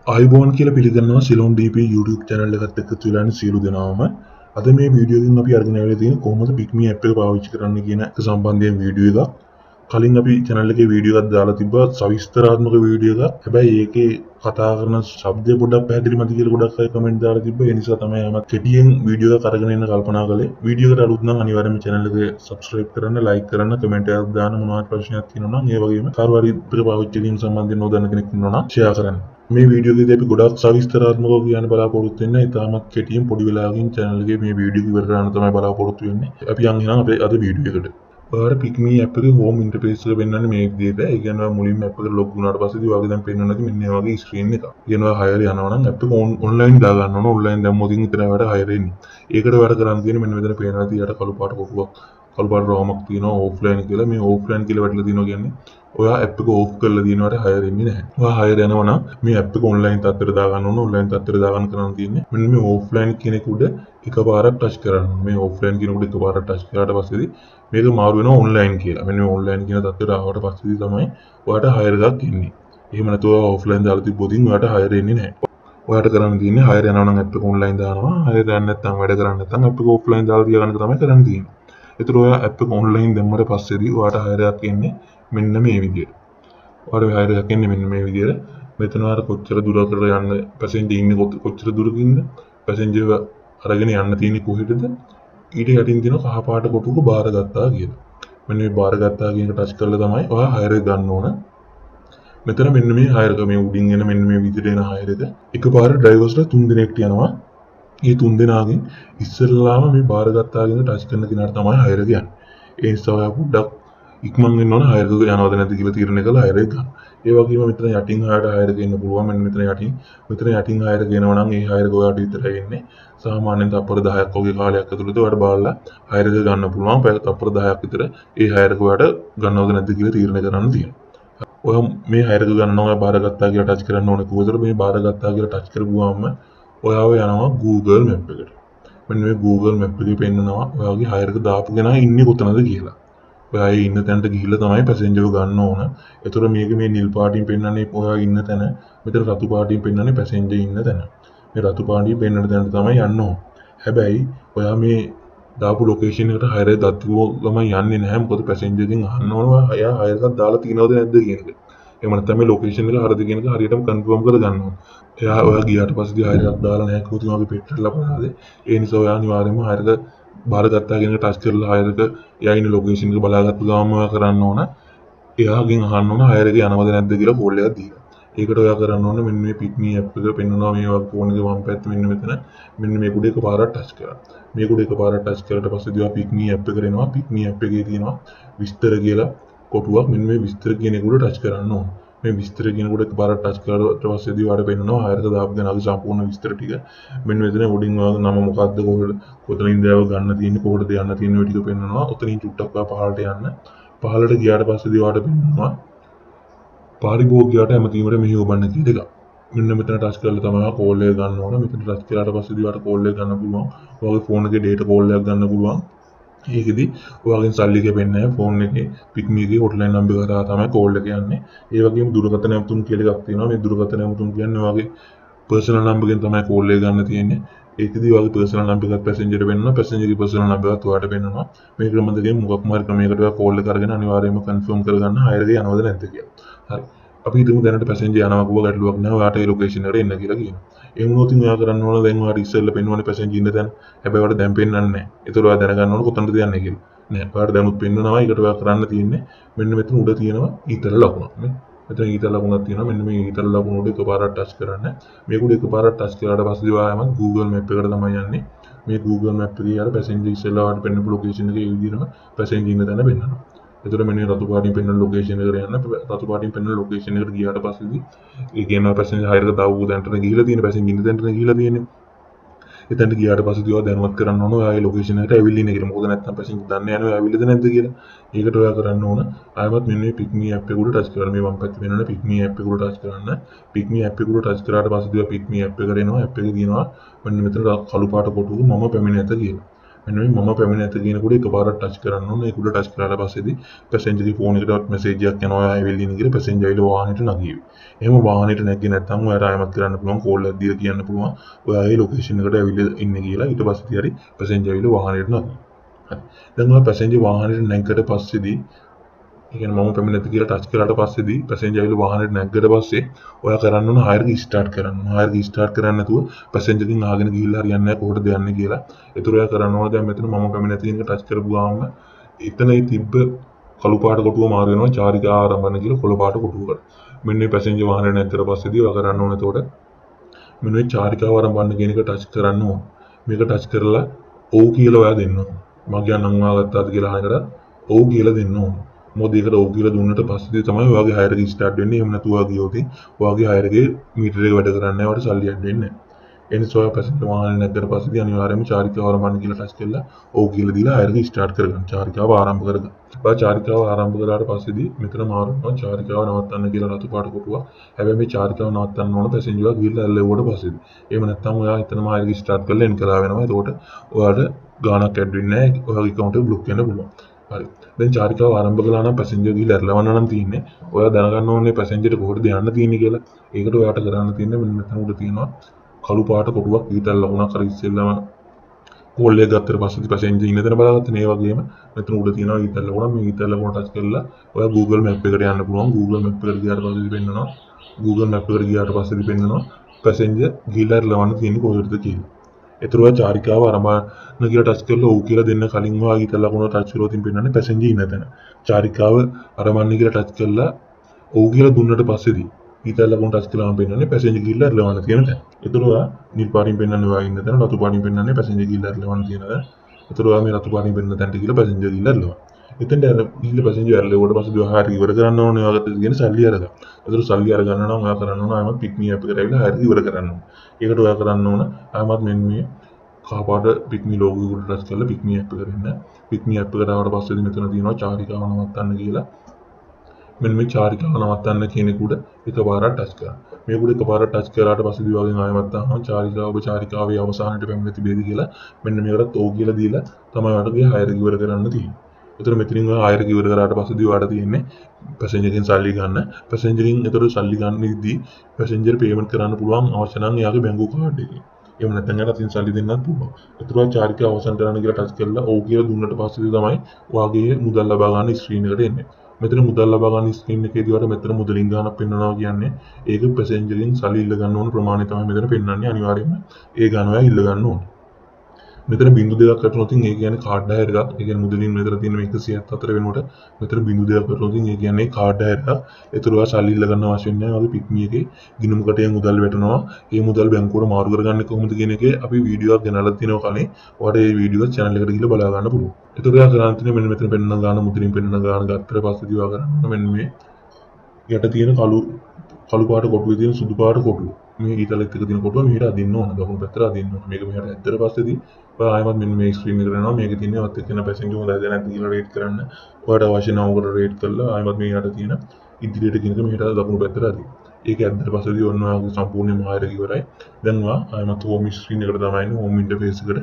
ආයුබෝවන් කියලා පිළිගන්නවා සිලෝන් DP YouTube channel එකත් එක්ක තුලාන සියලු දෙනාම අද මේ වීඩියෝ එකෙන් අපි අරගෙන ආවේ තියෙන කොහොමද Pick.me app එක පාවිච්චි කරන්න කියන එක සම්බන්ධයෙන් වීඩියෝ එකක්. කලින් අපි channel එකේ වීඩියෝ එකක් දාලා තිබ්බා සවිස්තරාත්මක වීඩියෝ එකක්. හැබැයි ඒකේ කතා කරන ශබ්දය පොඩ්ඩක් පැහැදිලි මදි කියලා ගොඩක් අය කමෙන්ට් දාලා තිබ්බා. ඒ නිසා තමයි මම කෙටියෙන් වීඩියෝ එකක් අරගෙන එන්න කල්පනා කළේ. වීඩියෝ එකට අලුත් නම් අනිවාර්යයෙන්ම channel එක subscribe කරන්න, like කරන්න, comment එකක් දාන්න, මොනවද ප්‍රශ්නයක් තියෙනවා නම් ඒ වගේම කාර්ය පරිපූර්ණ පාවිච්චි කිරීම සම්බන්ධයෙන් නොදන්න කෙනෙක් ඉන්නවා නම් share කරන්න. මේ වීඩියෝ එකේදී අපි ගොඩක් සවිස්තරාත්මකව කියන්න බලාපොරොත්තු වෙන්නේ. ඉතාමත් කෙටියෙන් පොඩි වෙලාවකින් channel එකේ මේ වීඩියෝ එක ඉවර කරන්න තමයි බලාපොරොත්තු වෙන්නේ. අපි යන් එහෙනම් අපේ අද වීඩියෝ එකට. ඔයාලට Pick.me app එකේ home interface එක පෙන්වන්නේ මේ විදිහට. ඒ කියන්නේ ඔයා මුලින්ම app එකට log වුණාට පස්සේ ඔයාගේ දැන් පෙන්වන්නේ නැති මෙන්න මේ වගේ screen එකක්. කියන ඔයා hire යනවා නම් app එක online දා ගන්න ඕන. online දැම්මොත් ඉතින් ඔයාලට hire එන්නේ. ඒකට වැඩ කරන්න තියෙන්නේ මෙන්න මෙතන පේනවා තියට කළු පාට කොටුවක්. කළු පාට රෝමක් තියෙනවා offline කියලා. මේ offline කියලා වැටලා තියෙනවා කියන්නේ ඔයා app එක off කරලා දිනවට hire එන්නේ නැහැ. ඔයා hire යනවා නම් මේ app එක online තත්ත්වයට දා ගන්න ඕන. online තත්ත්වයට දා ගන්න කරන්න තියෙන්නේ මෙන්න මේ offline කෙනෙකුට එකපාරක් touch කරන්න. මේ offline කෙනෙකුට එකපාරක් touch කරාට පස්සේදී මේක මාරු වෙනවා online කියලා. මෙන්න මේ online කියන තත්ත්වයට ආවට පස්සේදී තමයි ඔයාට hire එකක් එන්නේ. එහෙම නැතුව offline දාලා තිබ්බොත් ඔයාට hire එන්නේ නැහැ. ඔයාට කරන්න තියෙන්නේ hire යනවා නම් app එක online දානවා. hire යන්නේ නැත්නම් වැඩ කරන්නේ නැත්නම් app එක offline දාලා තියාගන්න තමයි කරන්න තියෙන්නේ. ඒතර ඔයා app එක online දැම්මට පස්සේදී ඔයාට hire එකක් එන්නේ මෙන්න මේ විදියට. ඔයාලට hire එකක් එන්නේ මෙන්න මේ විදියට. මෙතන ඔයාලා කොච්චර දුරකට යන්න පැසෙන්ජර් ඉන්නේ කොච්චර දුරකින්ද පැසෙන්ජර් අරගෙන යන්න තියෙන්නේ කොහෙටද ඊට යටින් තියෙන කහ පාට කොටුවක බාරගත්තා කියලා. මෙන්න මේ බාරගත්තා කියන එක ටච් කරලා තමයි ඔයා hire එක ගන්න ඕන. මෙතන මෙන්න මේ hire එක මේ උඩින් එන මෙන්න මේ විදියට එන hire එක එකපාර ඩ්‍රයිවර්ස්ලා 3 දිනකට යනවා. මේ 3 දෙනාගෙන් ඉස්සෙල්ලාම මේ බාරගත්තා කියන ටච් කරන කෙනාට තමයි hire එක යන්නේ. ඒ නිසා ඔයා පොඩ්ඩක් ඉක්මන් වෙන්න ඕන hire එක යනවද නැද්ද කියලා තීරණය කරලා hire එක ගන්න. ඒ වගේම මෙතන යටින් hire එක එන්න පුළුවන්. මෙන්න මෙතන යටින් hire එක එනවා නම් ඒ hire එක ඔයාට විතරයි එන්නේ. සාමාන්‍යයෙන් තප්පර 10ක් වගේ කාලයක් ඇතුළත ඔයාට බලලා hire එක ගන්න පුළුවන්. පැය තප්පර 10ක් විතර ඒ hire එක ඔයාට ගන්නවද නැද්ද කියලා තීරණය කරන්න තියෙනවා. ඔයා මේ hire එක ගන්නවා ඔයා බාරගත්තා කියලා ටච් කරන්න ඕනේ. කොහොමද මේ බාරගත්තා කියලා ටච් කරපුවාම ඔයාව යනවා Google Map එකට. මෙන්න මේ Google Map එකේ පෙන්නනවා ඔයාගේ hire එක දාපු කෙනා ඉන්නේ කොතනද කියලා. ඔයා ඉන්න තැනට ගිහිල්ලා තමයි පැසෙන්ජර් ගන්න ඕන. ඒතර මේක මේ නිල් පාටින් පෙන්නන්නේ ඔයා ඉන්න තැන. මෙතන රතු පාටින් පෙන්නන්නේ පැසෙන්ජර් ඉන්න තැන. මේ රතු පාටින් පෙන්නන තැනට තමයි යන්න ඕන. හැබැයි ඔයා මේ දාපු ලොකේෂන් එකට hire එක දත්තුව ගමන් යන්නේ නැහැ. මොකද පැසෙන්ජර්ගෙන් අහන්න ඕන එයා hire එකක් දාලා තියෙනවද නැද්ද කියන එක. එහෙම නැත්නම් මේ ලොකේෂන් එක හරියද කියන එක හරියටම කන්ෆර්ම් කර ගන්න ඕන. එයා ඔයා ගියාට පස්සේ hire එකක් දාලා නැහැ කිව්වොත් ඔයාගේ පෙට්‍රල් අපරාධ. ඒ නිසා ඔයා අනිවාර්යයෙන්ම hire එක බාරගත්තා කියන ටච් කරලා hire එක එයා ඉන්න ලොකේෂන් එක බලාගත්තු ගමන් ඔයා කරන්න ඕන. එයාගෙන් අහන්න ඕන hire එක යනවද නැද්ද කියලා කෝල් එකක් දීලා. ඒකට ඔයා කරන්න ඕන මෙන්න මේ Pick.me app එක පෙන්වනවා මේ වගේ ෆෝන් එකේ වම් පැත්ත මෙන්න මෙතන මෙන්න මේ කුඩ එකපාරක් ටච් කරා. මේ කුඩ එකපාරක් ටච් කරලා පස්සේ ඔයා Pick.me app එකට එනවා. Pick.me app එකේ තියෙනවා විස්තර කියලා කොටුවක්. මෙන්න මේ විස්තර කියන එකට ටච් කරන්න ඕන. මේ විස්තර කියන කොට එකපාරක් ටච් කරලා පස්සේදී ඔයාලට පෙන්නනවා hire එක දාපු කෙනාගේ සම්පූර්ණ විස්තර ටික. මෙන්න මෙතන උඩින් ඔයාගේ නම මොකක්ද කොතනින්ද යන්න තියෙන්නේ කොහෙටද යන්න තියෙන්නේ ඔය ටික පෙන්නනවා. ඔතනින් චුට්ටක් ඔයා පහළට යන්න. පහළට ගියාට පස්සේදී ඔයාලට පෙන්නනවා පාරිභෝගිකයට ඇමතීමට මෙහි ඔබන්න කියන එක. මෙන්න මෙතන ටච් කරලා තමයි කෝල් එක ගන්න ඕන. මෙතන ටච් කරාට පස්සේදී ඔයාලට කෝල් එක ගන්න පුළුවන්. ඔයාගේ ෆෝන් එකේ data කෝල් එකක් ගන්න පුළුවන්. ඒකෙදි ඔයාගෙන් සල්ලි ගෙවෙන්නේ නැහැ. ෆෝන් එකේ Pick.me එකේ hotline number එක කරා තමයි කෝල් එක යන්නේ. ඒ වගේම දුරකථන ඇමතුම් කියලා එකක් තියෙනවා. මේ දුරකථන ඇමතුම් කියන්නේ ඔයාගේ personal number එකෙන් තමයි කෝල් එක ගන්න තියෙන්නේ. ඒකෙදි ඔයාගේ personal number එකත් passenger වෙන්නවා. passenger ගේ personal number එකත් ඔයාට වෙන්නවා. මේ ක්‍රම දෙකෙන් මොකක් මාරි ක්‍රමයකට ඔයා කෝල් එක අරගෙන අනිවාර්යයෙන්ම confirm කරගන්න hire එක යනවද නැද්ද කියලා. හරි. අපි හිතමු දැනට passenger යනවා කිව්ව ගැටලුවක් නැහැ. ඔයාට ඒ location එකට එන්න කියලා කියනවා. ඒ වුණොත් ඔයා කරන්න ඕන දැන් ඔයාට ඉස්සෙල්ලා පෙන්වන්නේ passenger ඉන්න තැන. හැබැයි ඔයාට දැන් පෙන්වන්නේ නැහැ. ඒතර ඔයා දැනගන්න ඕන කොතනද යන්නේ කියලා. නෑ. ඔයාට දැනුත් පෙන්වනවා. ඒකට ඔයා කරන්න තියෙන්නේ මෙන්න මෙතන උඩ තියෙනවා ඊතර ලකුණක්. මෙතන ඊතර ලකුණක් තියෙනවා. මෙන්න මේ ඊතර ලකුණ උඩ එකපාරක් ටච් කරන්න. මේක උඩ එකපාරක් ටච් කරාට පස්සේ ඔයාම Google Map එකට තමයි යන්නේ. මේ Google Map එකේ යාර passenger ඉස්සෙල්ලා ඔයාට පෙන්වපු location එකේ ඒ විදිහම passenger ඉන්න තැන පෙන්වනවා. එතකොට මෙන්න රතු පාටින් පෙන්වන ලොකේෂන් එකට යන්න. රතු පාටින් පෙන්වන ලොකේෂන් එකට ගියාට පස්සේදී ඒ කියනවා පැසෙන්ජර් hire එක දාපු තැනට ගිහිලා තියෙන පැසෙන්ජර් ඉන්න තැනට ගිහිලා තියෙන්නේ. එතනට ගියාට පස්සේදී ඔයා දැනුවත් කරන්න ඕන ඔයා ඒ ලොකේෂන් එකට ඇවිල්ලා ඉන්නේ කියලා. මොකද නැත්නම් පැසෙන්ජර් දන්නේ නැහැ ඔයා ඇවිල්ලාද නැද්ද කියලා. ඒකට ඔයා කරන්න ඕන ආයෙත් මෙන්න මේ Pick.me app එක උඩ ටච් කරන්න. මේ වම් පැත්තේ වෙනවනේ Pick.me app එක උඩ ටච් කරන්න. Pick.me app එක උඩ ටච් කරාට පස්සේදී ඔයා Pick.me app එකට එනවා. app එකේ තියෙනවා මෙන්න මෙතන කළු පාට කොටුවක මම පැමිණ නැත කියලා. මෙන්න මේ මම පැමිණ ඇත කියනකොට එකපාරට ටච් කරන්න ඕනේ. ඒක උඩ ටච් කරාට පස්සේදී පැසෙන්ජර්ගේ ෆෝන් එකටවත් මැසේජ් එකක් යනවා ආයෙ වෙල්ලින් කියලා පැසෙන්ජර් ඇවිල්ලා වාහනේට නගිවි. එහෙම වාහනේට නැග්ගේ නැත්නම් ඔයාට ආයෙමත් කරන්න පුළුවන් කෝල් එකක් දීලා කියන්න පුළුවන් ඔයාගේ ලොකේෂන් එකට ඇවිල්ලා ඉන්නේ කියලා. ඊට පස්සේ හරි පැසෙන්ජර් ඇවිල්ලා වාහනේට නගිවි. හරි. දැන් ඔයා පැසෙන්ජර් වාහනේට නැග්ගට පස්සේදී කියන්නේ මම පැමිණ ඇත කියලා ටච් කරාට පස්සේදී පැසෙන්ජර් ඇවිල්ලා වාහනේට නැග්ගට පස්සේ ඔයා කරන්න ඕන හයර් එක ස්ටාර්ට් කරන්න. හයර් එක ස්ටාර්ට් කරන්නේ නැතුව පැසෙන්ජර්කින් ආගෙන ගිහිල්ලා හරියන්නේ නැහැ කොහොටද යන්නේ කියලා. ඒතර ඔයා කරන්න ඕන දැන් මෙතන මම පැමිණ ඇත කියන එක ටච් කරපු ගාම එතන ඒ තිබ්බ කළු පාට කොටුව මාරු වෙනවා චාරිකා ආරම්භන කියලා කොළ පාට කොටුවකට. මෙන්න මේ පැසෙන්ජර් වාහනේ නැග්ගට පස්සේදී ඔයා කරන්න ඕන එතකොට මෙන්න මේ චාරිකාව ආරම්භන කියන එක ටච් කරන්න ඕන. මේක ටච් කරලා ඔව් කියලා ඔයා දෙන්න ඕන. මගේ අනං වාගත්තාද කියලා අහනකට ඔව් කියලා දෙන්න ඕන. මොකද ඒකට ඔව් කියලා දුන්නට පස්සේ තමයි ඔයාගේ හයර් එක ස්ටාර්ට් වෙන්නේ. එහෙම නැතුව ඔයා ගියොත් ඔයාගේ හයර් එකේ මීටර එක වැඩ කරන්නේ නැහැ. ඔයාට සල්ලි යන්න වෙන්නේ නැහැ. ඒ නිසා ඔයා පැසෙන්ජර් වාහනේ නැග්ගට පස්සේ අනිවාර්යයෙන්ම චාරිකාව ආරම්භන කියලා ටච් කරලා ඔව් කියලා දීලා හයර් එක ස්ටාර්ට් කරගන්න. චාරිකාව ආරම්භ කරගන්න. ඔයා චාරිකාව ආරම්භ කරාට පස්සේදී මෙතන මාරු වෙනවා චාරිකාව නවත්තන්න කියලා රතු පාට කොටුවක්. හැබැයි මේ චාරිකාව නවත්තන්න ඕන පැසෙන්ජර්ලා ගිහිල්ලා ඇල්ලුවට පස්සේදී. එහෙම නැත්නම් ඔයා එතනම හයර් එක ස්ටාර්ට් කරලා එන් කළා වෙනවා. එතකොට ඔයාට ගාණක් ඇඩ් වෙන්නේ නැහැ. ඔයාගේ account එක බ්ලොක් වෙන්න පුළුවන්. හරි. දැන් චාරිකාව ආරම්භ කළා නම් පැසෙන්ජර් ගිහිල්ලා ඇරලවන්න නම් තියෙන්නේ. ඔයා දැනගන්න ඕනේ පැසෙන්ජර්ට කොහොමද යන්න තියෙන්නේ කියලා. ඒකට ඔයාට කරන්න තියෙන්නේ මෙන්න මෙතන උඩ තියෙනවා කළු පාට කොටුවක් ඊතල් ලකුණක් අර ඉස්සෙල්ලාම කෝල් එක ගත්තට පස්සේ පැසෙන්ජර් ඉන්න තැන බලාගත්තා නේ වගේම මෙතන උඩ තියෙනවා ඊතල් ලකුණ. මේ ඊතල් ලකුණ ටච් කරලා ඔයා Google Map එකට යන්න පුළුවන්. Google Map එකට ගියාට පස්සේ පෙන්නනවා. Google Map එකට ගියාට පස්සේ පෙන්නනවා පැසෙන්ජර් ගිහිල්ලා ඇරලවන්න තියෙන්නේ කොහෙටද කියලා. ඒතර ඔයා චාරිකාව ආරම්භන කියලා ටච් කරලා ඔව් කියලා දෙන්න කලින් ඔයා ඊතල ලකුණ ටච් කරලා තින් පෙන්නන්නේ පැසෙන්ජර් ඉන්න තැන. චාරිකාව ආරම්භන කියලා ටච් කරලා ඔව් කියලා දුන්නට පස්සේදී ඊතල ලකුණ ටච් කළාම පෙන්නන්නේ පැසෙන්ජර් ගිහිල්ලා ඇරලවන්න තියෙන තැන. ඒතර ඔයා නිල් පාටින් පෙන්නන්නේ ඔයා ඉන්න තැන, රතු පාටින් පෙන්නන්නේ පැසෙන්ජර් ගිහිල්ලා ඇරලවන්න තියෙන තැන. ඒතර ඔයා මේ රතු පාටින් පෙන්නන තැනට ගිහිල්ලා පැසෙන්ජර් ගිහිල්ලා ඇරලවන්න. එතෙන්ට ගිහිල්ලා පැසෙන්ජර් ඇරලුවට පස්සේ ඔයා හරිය ඉවර කරන්න ඕනේ ඔයාගත්ත තියෙන සල්ලි අරගන්න. ඒතර සල්ලි අරගන්න නම් ඔයා කරන්න ඕන ආයමත් පික් මී ඇප් එකට ඇවිල්ලා හරිය ඉවර කරන්න ඕනේ. ඒකට ඔයා කරන්න ඕන ආයමත් මෙන්න මේ කාපාට පික්මි ලෝගෝ උඩ ටච් කරලා පික්මි ඇප් එකට එන්න. පික්මි ඇප් එකට ආවට පස්සේ මෙතන තියෙනවා චාරිකාව නවත්තන්න කියලා. මෙන්න මේ චාරිකාව නවත්තන්න කියන එක උඩ එකපාරක් ටච් කරන්න. මේක උඩ එකපාරක් ටච් කරාට පස්සේ වගේ ආයෙමත් අහනවා චාරිකාව ඔබ චාරිකාවේ අවසානයේ පැමිණ තිබේද කියලා. මෙන්න මේකට ඕ කියලා දීලා තමයි ඔයාලගේ හයර් එක ඉවර කරන්න තියෙන්නේ. ඒතර මෙතනින් ඔයා හයර් එක ඉවර කරාට පස්සේ ඔයාලට තියෙන්නේ පැසෙන්ජර්ගෙන් සල්ලි ගන්න. පැසෙන්ජර්ගෙන් ඒතර සල්ලි ගන්නදී පැසෙන්ජර් පේමන්ට් කරන්න පුළුවන් අවශ්‍ය නම් එයාගේ බැංකු කාඩ් එකකින්. එහෙම නැත්නම් යට තින් සල්ලි දෙන්නත් පුළුවන්. ඒතර ඔයා චාරිකාව අවසන් කරන්න කියලා ටච් කරලා ඔව් කියලා දුන්නට පස්සේ තමයි ඔයාගේ මුදල් ලබා ගන්න ස්ක්‍රීන් එකට එන්නේ. මෙතන මුදල් ලබා ගන්න ස්ක්‍රීන් එකේදී ඔයාලට මෙතන මුදලින් ගානක් පෙන්වනවා කියන්නේ ඒක පැසෙන්ජර්ගෙන් සල්ලි ඉල්ල ගන්න ඕන ප්‍රමාණය තමයි මෙතන පෙන්වන්නේ අනිවාර්යයෙන්ම. ඒ ගාන ඔයා ඉල්ල ගන්න ඕනේ. මෙතන බිංදු දෙකක් වැටුනොත් ඒ කියන්නේ කාඩ් හයර් එකක්. ඒ කියන්නේ මුදලින් මෙතන තියෙන 174 වෙනකොට මෙතන බිංදු දෙකක් වැටුනොත් ඒ කියන්නේ කාඩ් හයර් එකක්. ඒතර ඔයා සල්ලි ඉල්ල ගන්න අවශ්‍ය නැහැ. ඔයාගේ පික්මි එකේ ගිණුම කටේ මුදල් වැටෙනවා. ඒ මුදල් බැංකුවට මාරු කරගන්නේ කොහොමද කියන එකේ අපි වීඩියෝ එකක් ගෙනල්ලා තිනවා කලින්. ඔයාලට මේ වීඩියෝ එක channel එකට ගිහලා බලා ගන්න පුළුවන්. ඒතර ඔයා කරන්න තියෙන්නේ මෙන්න මෙතන පෙන්නන ගාන මුදලින් පෙන්නන ගාන ගත්තට පස්සේ ඔයා කරන්න මෙන්න මේ යට තියෙන කළු පාට කොටුවේ තියෙන සුදු පාට කොටුව. මේ ඊතලෙත් එක තියෙන කොටුව මෙහෙට අදින්න ඕන. දකුණු පැත්තට අදින්න ඕන. මේක මෙහෙට ඇද්දට පස්සේදී ඔයා ආයෙමත් මෙන්න මේ ස්ක්‍රීන් එකට යනවා. මේකේ තියෙන වත් එක්කන පැසෙන්ජර් හොඳයිද නැද්ද කියලා රේට් කරන්න. ඔයාට අවශ්‍ය නම් ඔකට රේට් කරලා ආයෙමත් මේ යට තියෙන ඉදිරියට කියන එක මෙහෙට දකුණු පැත්තට අදින්න. ඒක ඇද්දට පස්සේදී ඔන්න ඔයාගේ සම්පූර්ණයෙන්ම හයර් එක ඉවරයි. දැන් ඔයා ආයෙමත් හෝම් ස්ක්‍රීන් එකට තමයි එන්නේ. හෝම් ඉන්ටර්ෆේස් එකට.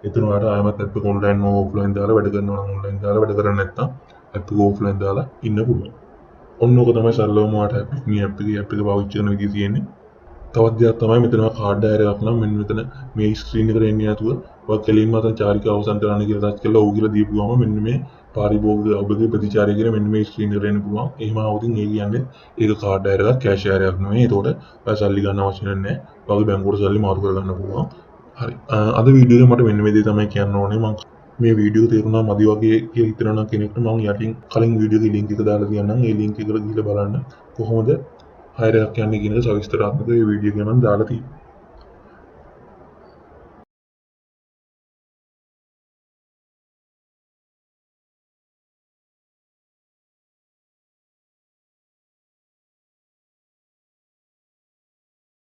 එතන ඔයාට ආයෙමත් ඇප් එක ඔන්ලයින් ඕෆ්ලයින් දාලා වැඩ කරනවා නම් ඔන්ලයින් දාලා වැඩ කරන්නේ නැත්නම් ඇප් එක ඕෆ්ලයින් දාලා ඉන්න පුළුවන්. ඔන්න ඕක තමයි සරලවම ඔයාට මේ ඇප් එක පාවිච්චි කරන විදිහ තියෙන්නේ. තවත් දෙයක් තමයි මෙතන කාඩ් හයර් එකක් නම් මෙන්න මෙතන මේ ස්ක්‍රීන් එකට එන්නේ නැතුව ඔයා කෙලින්ම අතන චාරිකාව අවසන් කරන්න කියලා ටච් කරලා ඔව් කියලා දීපු ගමන් මෙන්න මේ පාරිභෝගික ඔබගේ ප්‍රතිචාරය කියන මෙන්න මේ ස්ක්‍රීන් එකට එන්න පුළුවන්. එහෙම આવුදින් ඒ කියන්නේ ඒක කාඩ් හයර් එකක් කැෂ් හයර් එකක් නෙවෙයි. ඒතකොට ඔයා සල්ලි ගන්න අවශ්‍ය නැහැ. ඔයාගේ බැංකුවට සල්ලි මාරු කරගන්න පුළුවන්. හරි. අද වීඩියෝ එකේ මට මෙන්න මේ දේ තමයි කියන්න ඕනේ. මම මේ වීඩියෝ තේරුණා මදි වගේ කියලා හිතනවා කෙනෙක්ට මම යටින් කලින් වීඩියෝ එකේ ලින්ක් එක දාලා තියන්නම්. ඒ ලින්ක් එකට ගිහලා බලන්න කොහොමද හයර් එකක් යන්නේ කියන එක සවිස්තරාත්මකව මේ වීඩියෝ එකේ මම දාලා තියෙනවා.